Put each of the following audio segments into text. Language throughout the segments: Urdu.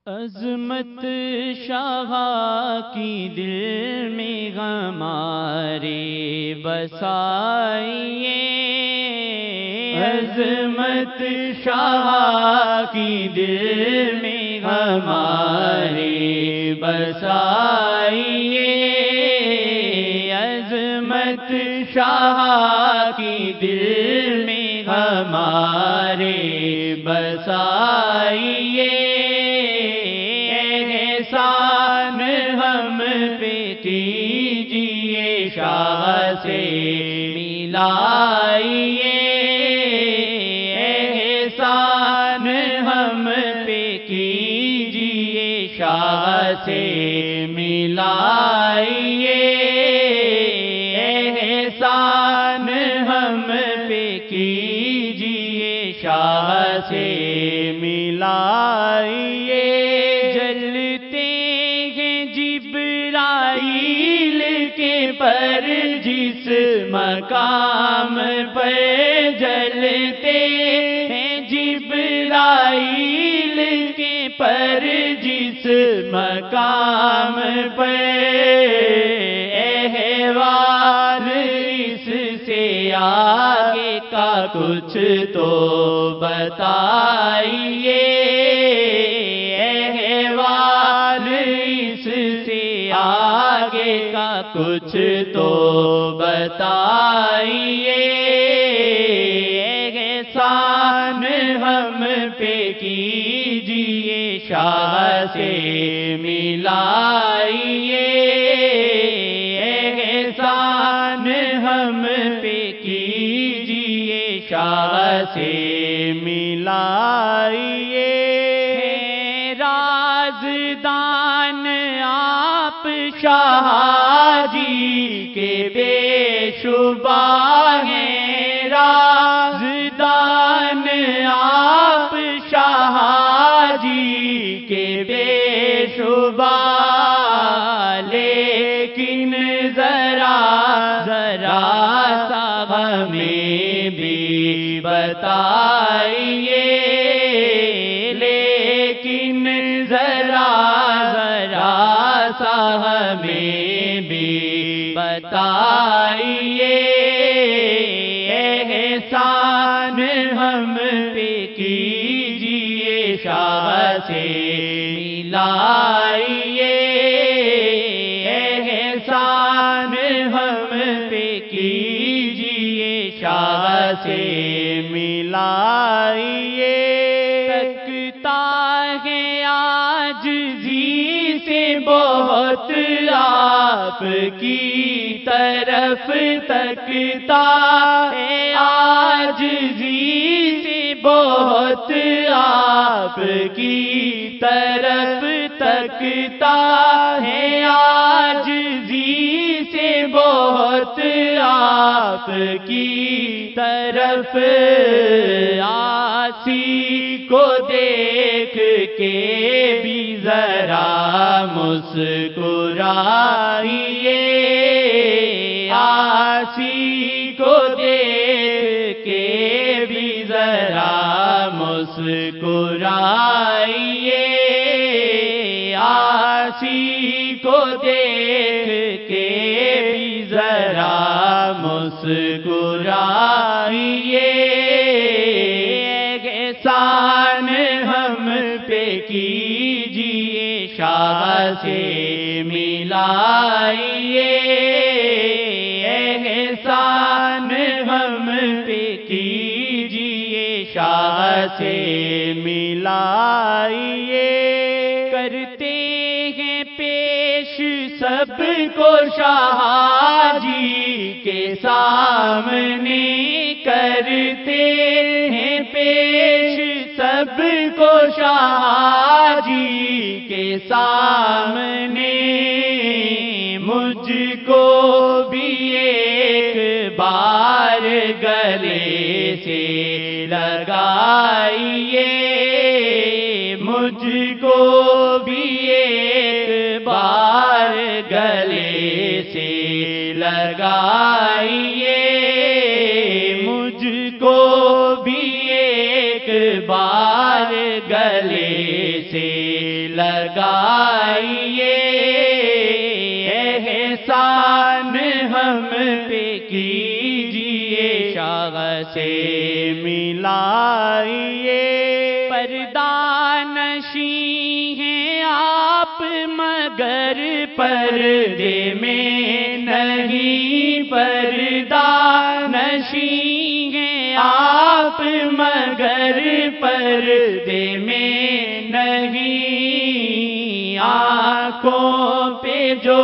عظمت شاہ کی دل میں ہمارے بسائیے، عظمت شاہ کی دل میں ہمارے بسائیے، عظمت شاہ کی دل میں ہمارے بسائیے، احسان ہم پہ کیجیے شاہ سے ملائیے، احسان ہم پہ کیجیے شاہ سے ملائیے، احسان ہم پہ کیجیے شاہ سے ملائیے، جبرائیل کے پر جس مقام پر جلتے ہیں، جبرائیل کے پر جس مقام پر، احوال اس سے آگے کا کچھ تو بتائیے، آگے کا کچھ تو بتائیے، احسان ہم پہ کیجیے شاہ سے ملائیے، احسان ہم پہ کیجیے شاہ سے ملائیے، رازدان آپ شاہ جی کے بے شبہ ہیں، رازدان آپ شاہ جی کے بے شبہ، لیکن ذرا سا ہمیں بھی بتائیے، لیکن ذرا سا ہمیں بھی بتائیے، احسان ہم پہ کیجیے شاہ سے ملائیے، احسان ہم پہ کیجیے شاہ سے ملائیے، تکتا ہے عاجزی سے بہت آپ کی طرف، تکتا ہے عاجزی سے بہت آپ کی طرف، تکتا ہے عاجزی سے بہت آپ کی طرف، عاصی کو دیکھ کے بھی ذرا مسکرائیے، عاصی کو دیکھ کے بھی ذرا مسکرائیے، عاصی کو دیکھ کے بھی ذرا مسکرائیے، احسان ہم پہ کیجیے شاہ سے ملائیے، احسان ہم پہ کیجیے شاہ سے ملائیے، کرتے ہیں پیش سب کو شاہ جی کے سامنے، کرتے ہیں پیش سب کو شاہ جی کے سامنے، مجھ کو بھی ایک بار گلے سے لگائیے، مجھ کو بھی ایک بار گلے سے لگائیے، مجھ کو بھی ایک بار گلے سے لگائیے، احسان ہم پہ کیجیے، شاہ سے ملائیے۔ پردہ نشیں ہیں آپ مگر پردے میں نہیں، پردہ نشیں ہیں آپ مگر پردے میں نہیں، آنکھوں پہ جو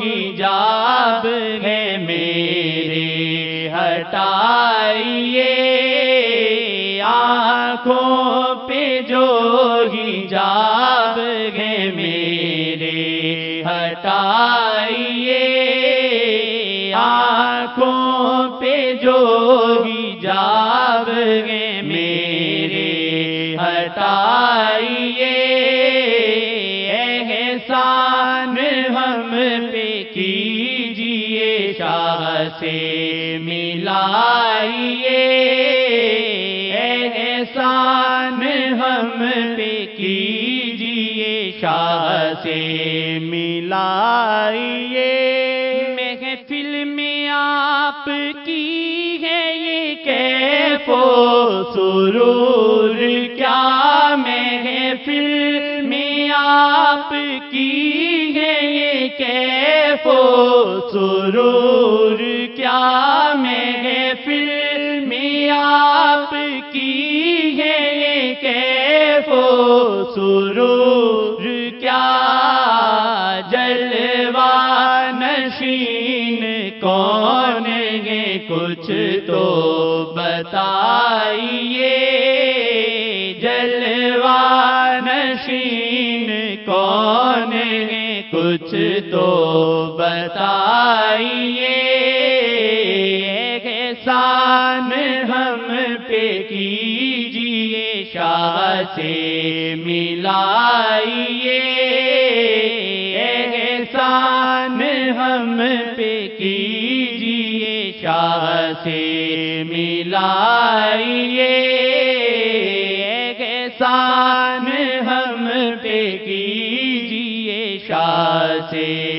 حجاب ہے میرے ہٹائیے، آنکھوں پہ جو حجاب ہے میرے ہٹائیے، آنکھوں پہ جو حجاب ہے میرے ہٹائیے، احسان ہم پہ کیجیے، شاہ سے ملائیے، احسان ہم پہ کیجیے، شاہ سے ملائیے۔ محفل میں آپ کی ہے یہ کیف و سرور کیا، محفل میں آپ کی ہے یہ کیف و سرور کیا، محفل میں آپ کی ہے یہ کیف و سرور کیا، جلوہ نشین کون ہے کچھ تو بتائیے، جلوہ نشین کون ہے کچھ تو بتائیے، احسان ہم پہ کیجیے، شاہ سے ملائیے، احسان ہم پہ کیجیے، شاہ سے ملائیے، احسان ہم پہ کیجیے، شاہ سے